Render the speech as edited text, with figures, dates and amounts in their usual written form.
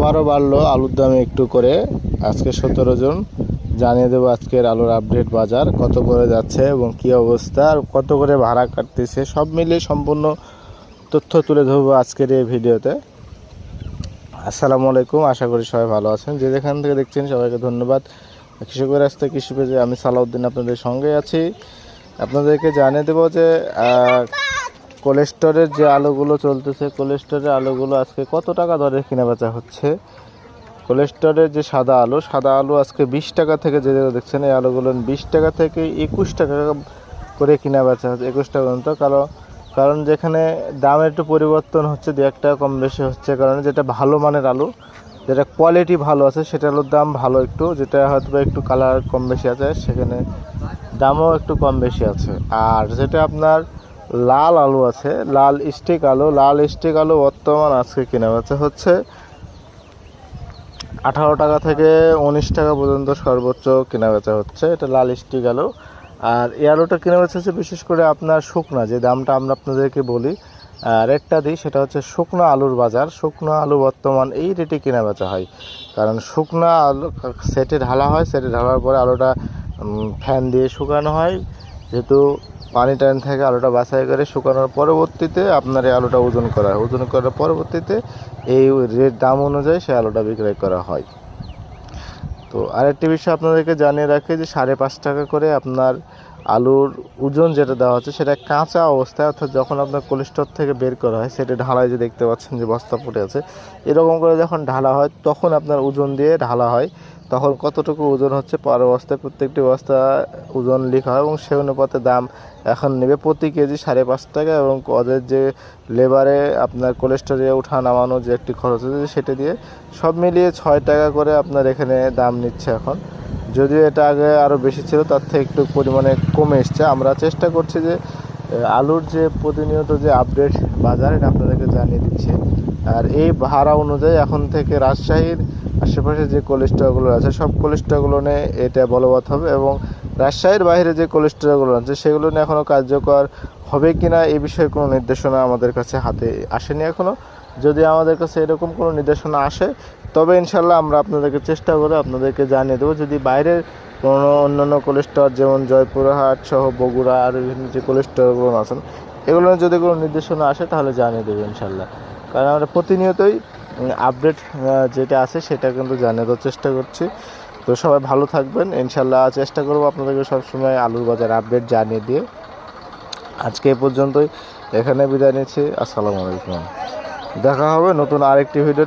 আবারও বাড়লো আলুর দাম একটু করে। আজকে 17 জন জানিয়ে দেবো আজকের আলুর আপডেট বাজার কত করে যাচ্ছে এবং কী অবস্থা আর কত করে ভাড়া কাটতেছে, সব মিলিয়ে সম্পূর্ণ তথ্য তুলে ধরবো আজকের এই ভিডিওতে। আসসালামু আলাইকুম, আশা করি সবাই ভালো আছেন। যে যেখান থেকে দেখছেন সবাইকে ধন্যবাদ। কৃষকের রাস্তায় কৃষি পেজে আমি সালাউদ্দিন আপনাদের সঙ্গে আছি। আপনাদেরকে জানিয়ে দেবো যে কোলেস্টোরের যে আলুগুলো চলতেছে, কোলেস্টোরের আলুগুলো আজকে কত টাকা দরে কেনা বেচা হচ্ছে। কোলেস্টোরের যে সাদা আলু আজকে 20 টাকা থেকে, যে দেখছেন এই আলুগুলো 20 টাকা থেকে 21 টাকা করে কেনা বেচা হচ্ছে, 21 টাকা পর্যন্ত। কারণ যেখানে দামের একটু পরিবর্তন হচ্ছে, 2-1 টাকা কম বেশি হচ্ছে, কারণ যেটা ভালো মানের আলু, যেটা কোয়ালিটি ভালো আছে সেটা আলুর দাম ভালো একটু, যেটা হয়তো একটু কালার কম বেশি আছে সেখানে দামও একটু কম বেশি আছে। আর যেটা আপনার লাল আলু আছে, লাল স্টিক আলু বর্তমান আজকে কেনা বেচা হচ্ছে 18 টাকা থেকে 19 টাকা পর্যন্ত সর্বোচ্চ কেনা বেচা হচ্ছে। এটা লাল স্টিক আলু। আর এই আলুটা কেনা বেচা হচ্ছে বিশেষ করে আপনার শুকনা, যে দামটা আমরা আপনাদেরকে বলি রেটটা দিই, সেটা হচ্ছে শুকনো আলুর বাজার। শুকনো আলু বর্তমান এই রেটে কেনা বেচা হয়, কারণ শুকনো আলু সেটে ঢালা হয়, সেটে ঢালার পরে আলুটা ফ্যান দিয়ে শুকানো হয়। যেহেতু পানি টাইম থেকে আলুটা বাছাই করে শুকানোর পরবর্তীতে আপনার এই আলুটা ওজন করা হয়, ওজন করার পরবর্তীতে এই রেট দাম অনুযায়ী সেই আলুটা বিক্রয় করা হয়। তো আরেকটি বিষয় আপনাদেরকে জানিয়ে রাখি যে 5.5 টাকা করে আপনার আলুর ওজন যেটা দেওয়া হচ্ছে সেটা কাঁচা অবস্থায়, অর্থাৎ যখন আপনার কোল্ড স্টোর থেকে বের করা হয়, সেটা ঢালায় যে দেখতে পাচ্ছেন যে বস্তা পড়ে আছে, এরকম করে যখন ঢালা হয় তখন আপনার ওজন দিয়ে ঢালা হয়। তখন কতটুকু ওজন হচ্ছে পর বস্তায় প্রত্যেকটি বস্তা ওজন লেখা হয় এবং সে অনুপাতে দাম এখন নেবে প্রতি কেজি 5.5 টাকা। এবং ওদের যে লেবারে আপনার কোলেস্টোরে ওঠা নামানো যে একটি খরচ আছে সেটা দিয়ে সব মিলিয়ে 6 টাকা করে আপনার এখানে দাম নিচ্ছে এখন। যদিও এটা আগে আরও বেশি ছিল, তার থেকে একটু পরিমাণে কমে এসছে। আমরা চেষ্টা করছি যে আলুর যে প্রতিনিয়ত যে আপডেট বাজার এটা আপনাদেরকে জানিয়ে দিচ্ছি। আর এই ভাড়া অনুযায়ী এখন থেকে রাজশাহীর আশেপাশে যে কোলেস্টোরগুলো আছে সব কোলেস্টোরগুলো নিয়ে এটা বলবৎ হবে, এবং রাজশাহীর বাইরে যে কোলেস্টোরগুলো আছে সেগুলো নিয়ে এখনও কার্যকর হবে কিনা এই বিষয়ে কোনো নির্দেশনা আমাদের কাছে হাতে আসেনি এখনও। যদি আমাদের কাছে এরকম কোনো নির্দেশনা আসে তবে ইনশাল্লাহ আমরা আপনাদেরকে চেষ্টা করে আপনাদেরকে জানিয়ে দেবো। যদি বাইরের কোনো অন্যান্য কোলেস্টোর যেমন জয়পুরহাট সহ বগুড়া আর বিভিন্ন যে কোলেস্টোরগুলো আছেন এগুলো যদি কোনো নির্দেশনা আসে তাহলে জানিয়ে দেবো ইনশাল্লাহ। কারণ আমরা প্রতিনিয়তই আপডেট যেটা আছে সেটা কিন্তু জানিয়ে দেওয়ার চেষ্টা করছি। তো সবাই ভালো থাকবেন, ইনশাল্লাহ চেষ্টা করবো আপনাদেরকে সবসময় আলুর বাজার আপডেট জানিয়ে দিয়ে। আজকে এ পর্যন্তই, এখানে বিদায় নিচ্ছি। আসসালামু আলাইকুম, দেখা হবে নতুন আরেকটি ভিডিওতে।